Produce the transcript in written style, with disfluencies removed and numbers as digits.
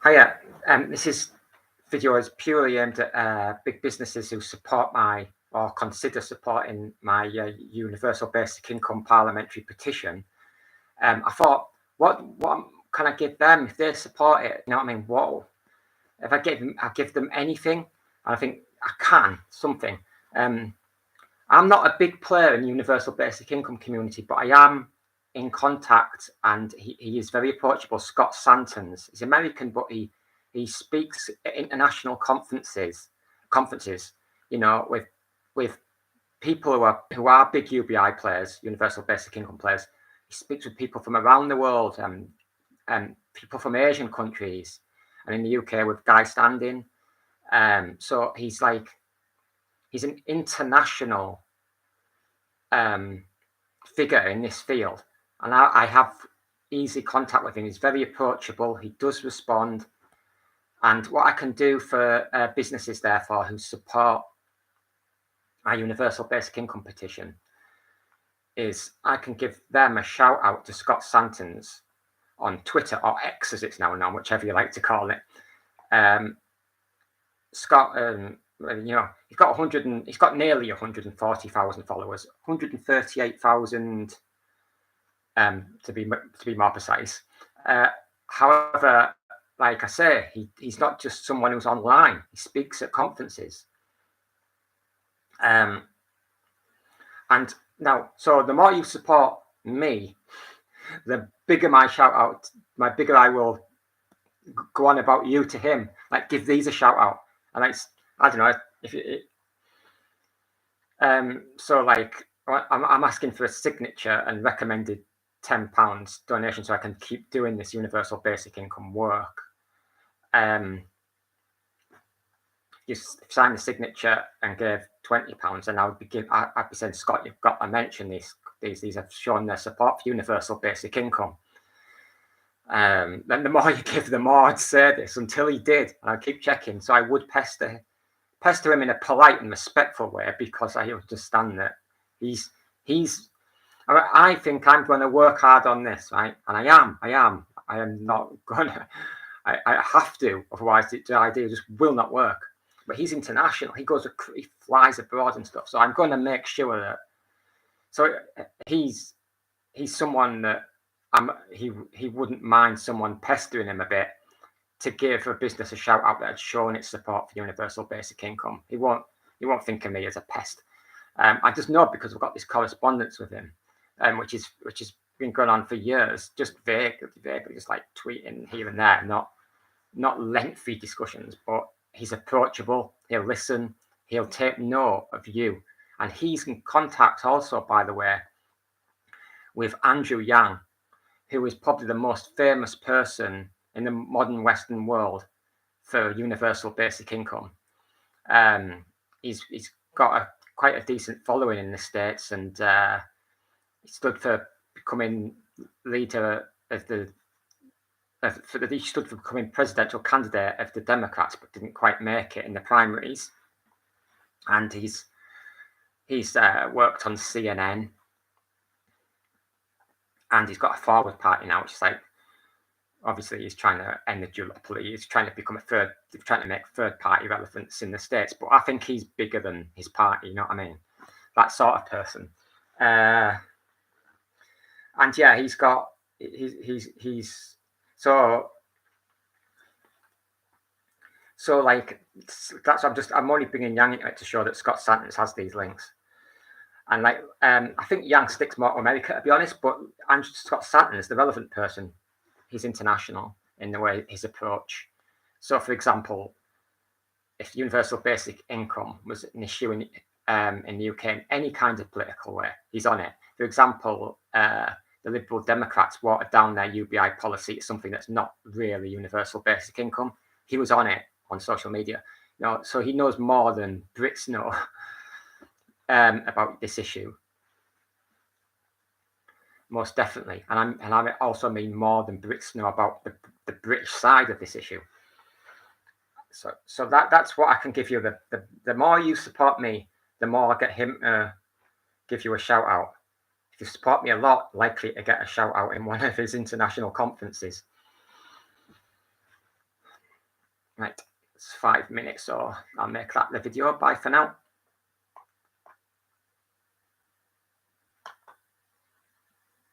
Hiya. This video is purely aimed at big businesses who support my or consider supporting my universal basic income parliamentary petition. I thought, what can I give them if they support it? You know what I mean? Whoa! If I give them anything, and I think I can something. I'm not a big player in the universal basic income community, but I am in contact, and he is very approachable. Scott Santons. He's American, but he speaks at international conferences, with people who are big UBI players, universal basic income players. He speaks with people from around the world, and people from Asian countries, and in the UK with Guy Standing. So he's an international figure in this field, and I have easy contact with him. He's very approachable. He does respond, and what I can do for businesses, therefore, who support my universal basic income petition is I can give them a shout out to Scott Santons on Twitter, or X as it's now known, whichever you like to call it. Scott, he's got nearly 140,000 followers, 138,000 to be more precise. However, like I say, he's not just someone who's online. He speaks at conferences. And now, so the more you support me, the bigger my shout out, my bigger I will go on about you to him. Like, give these a shout out. And I don't know if it, so like I'm asking for a signature and recommended £10 donation so I can keep doing this universal basic income work. You sign the signature and gave £20, and I'd be saying, Scott, you've got to mention these. These have shown their support for universal basic income. Then the more you give, the more I'd say this, until he did. And I'd keep checking. So I would pester him in a polite and respectful way, because I understand that I think I'm going to work hard on this, right? And I am not gonna. I have to, otherwise the idea just will not work. But he's international. He flies abroad and stuff. So I'm going to make sure that. So he's someone that he wouldn't mind someone pestering him a bit to give a business a shout out that had shown its support for universal basic income. He won't think of me as a pest. I just know, because I've got this correspondence with him, which has been going on for years, just vaguely, just like tweeting here and there, not lengthy discussions, but he's approachable. He'll listen. He'll take note of you, and he's in contact also, by the way, with Andrew Yang, who is probably the most famous person in the modern Western world for universal basic income. He's got quite a decent following in the States, and he stood for becoming leader of he stood for becoming presidential candidate of the Democrats, but didn't quite make it in the primaries. And he's worked on CNN, and he's got a Forward Party now, which is like, obviously he's trying to end the duopoly. He's trying to trying to make third party relevance in the States. But I think he's bigger than his party. You know what I mean? That sort of person. And yeah, he's so like I'm only bringing Yang into it to show that Scott Santons has these links. And like, I think Yang sticks more to America, to be honest, but Scott Santons, the relevant person, he's international in the way his approach. So, for example, if universal basic income was an issue in the UK in any kind of political way, he's on it. For example, the Liberal Democrats watered down their UBI policy to something that's not really universal basic income. He was on it on social media. So he knows more than Brits know about this issue. Most definitely, and I also mean more than Brits know about the British side of this issue. So that's what I can give you. The more you support me, the more I get him to give you a shout out. If you support me a lot, likely to get a shout out in one of his international conferences. Right, it's 5 minutes, so I'll make that the video. Bye for now.